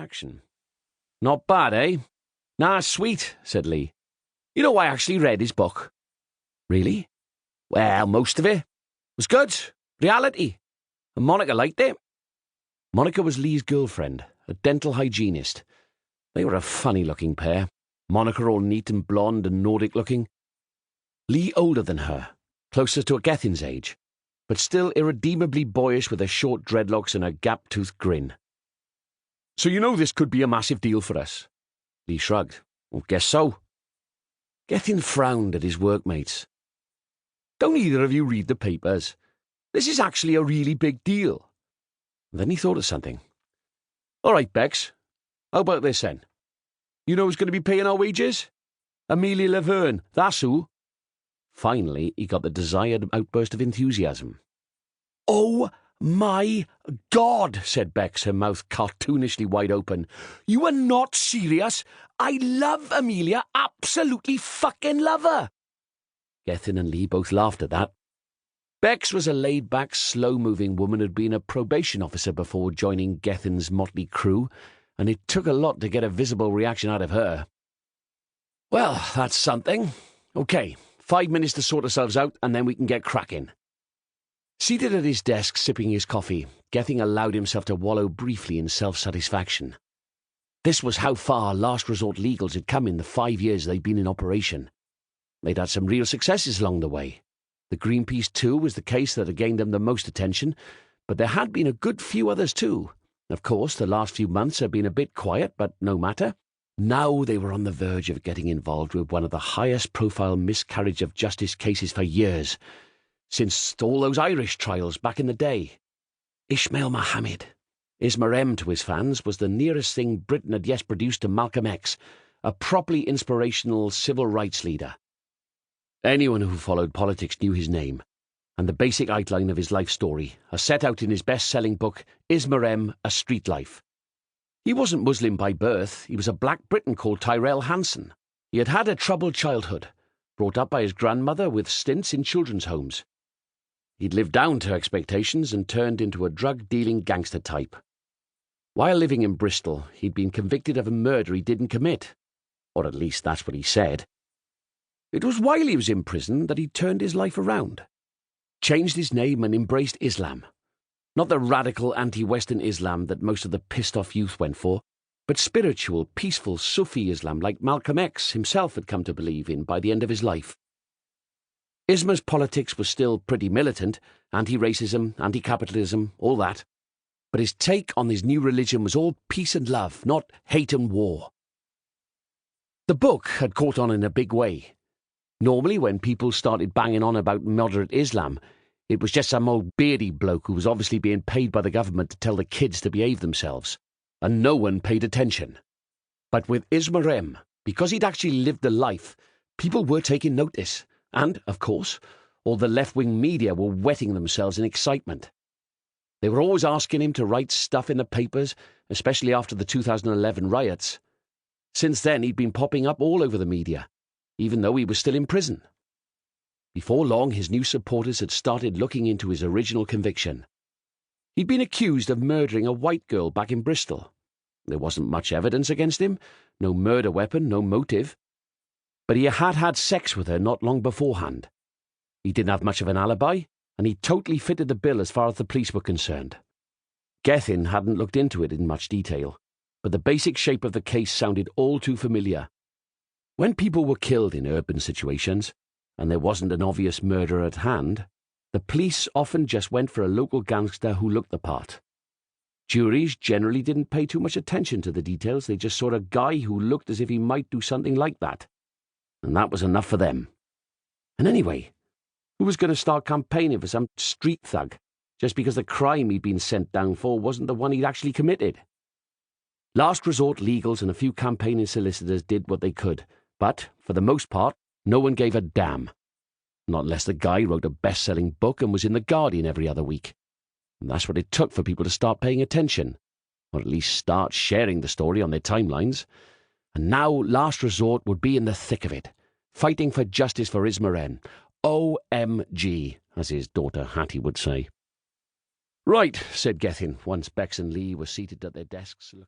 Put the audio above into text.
reaction. "Not bad, eh?" "Nah, sweet," said Lee. "You know, I actually read his book." "Really?" "Well, most of it. Was good. Reality. And Monica liked it." Monica was Lee's girlfriend, a dental hygienist. They were a funny-looking pair. Monica all neat and blonde and Nordic-looking. Lee older than her, closer to a Gethin's age, but still irredeemably boyish with her short dreadlocks and her gap-toothed grin. "So you know this could be a massive deal for us?" Lee shrugged. "Well, guess so." Gethin frowned at his workmates. "Don't either of you read the papers? This is actually a really big deal." And then he thought of something. "All right, Bex, how about this then? You know who's going to be paying our wages? Amelia Laverne, that's who." Finally, he got the desired outburst of enthusiasm. "Oh my God," said Bex, her mouth cartoonishly wide open. "You are not serious? I love Amelia, absolutely fucking love her." Gethin and Lee both laughed at that. Bex was a laid-back, slow-moving woman who'd been a probation officer before joining Gethin's motley crew, and it took a lot to get a visible reaction out of her. "Well, that's something. Okay, 5 minutes to sort ourselves out, and then we can get cracking." Seated at his desk, sipping his coffee, Gethin allowed himself to wallow briefly in self-satisfaction. This was how far Last Resort Legals had come in the 5 years they'd been in operation. They'd had some real successes along the way. The Greenpeace 2 was the case that had gained them the most attention, but there had been a good few others too. Of course, the last few months had been a bit quiet, but no matter. Now they were on the verge of getting involved with one of the highest-profile miscarriage of justice cases for years, since all those Irish trials back in the day. Ismail Mohammed, Izma M to his fans, was the nearest thing Britain had yet produced to Malcolm X, a properly inspirational civil rights leader. Anyone who followed politics knew his name, and the basic outline of his life story, as set out in his best-selling book, Izma M, A Street Life. He wasn't Muslim by birth. He was a black Briton called Tyrell Hanson. He had had a troubled childhood, brought up by his grandmother with stints in children's homes. He'd lived down to expectations and turned into a drug-dealing gangster type. While living in Bristol, he'd been convicted of a murder he didn't commit, or at least that's what he said. It was while he was in prison that he turned his life around, changed his name and embraced Islam. Not the radical anti-Western Islam that most of the pissed-off youth went for, but spiritual, peaceful Sufi Islam like Malcolm X himself had come to believe in by the end of his life. Isma's politics was still pretty militant, anti-racism, anti-capitalism, all that. But his take on his new religion was all peace and love, not hate and war. The book had caught on in a big way. Normally, when people started banging on about moderate Islam, it was just some old beardy bloke who was obviously being paid by the government to tell the kids to behave themselves, and no one paid attention. But with Izma M, because he'd actually lived the life, people were taking notice, and, of course, all the left-wing media were wetting themselves in excitement. They were always asking him to write stuff in the papers, especially after the 2011 riots. Since then, he'd been popping up all over the media, even though he was still in prison. Before long, his new supporters had started looking into his original conviction. He'd been accused of murdering a white girl back in Bristol. There wasn't much evidence against him, no murder weapon, no motive. But he had had sex with her not long beforehand. He didn't have much of an alibi, and he totally fitted the bill as far as the police were concerned. Gethin hadn't looked into it in much detail, but the basic shape of the case sounded all too familiar. When people were killed in urban situations, and there wasn't an obvious murder at hand, the police often just went for a local gangster who looked the part. Juries generally didn't pay too much attention to the details. They just saw a guy who looked as if he might do something like that. And that was enough for them. And anyway, who was going to start campaigning for some street thug just because the crime he'd been sent down for wasn't the one he'd actually committed? Last Resort Legals and a few campaigning solicitors did what they could, but, for the most part, no one gave a damn. Not unless the guy wrote a best-selling book and was in The Guardian every other week. And that's what it took for people to start paying attention, or at least start sharing the story on their timelines. And now Last Resort would be in the thick of it, fighting for justice for Izma M. OMG, as his daughter Hattie would say. "Right," said Gethin, once Bex and Lee were seated at their desks looking.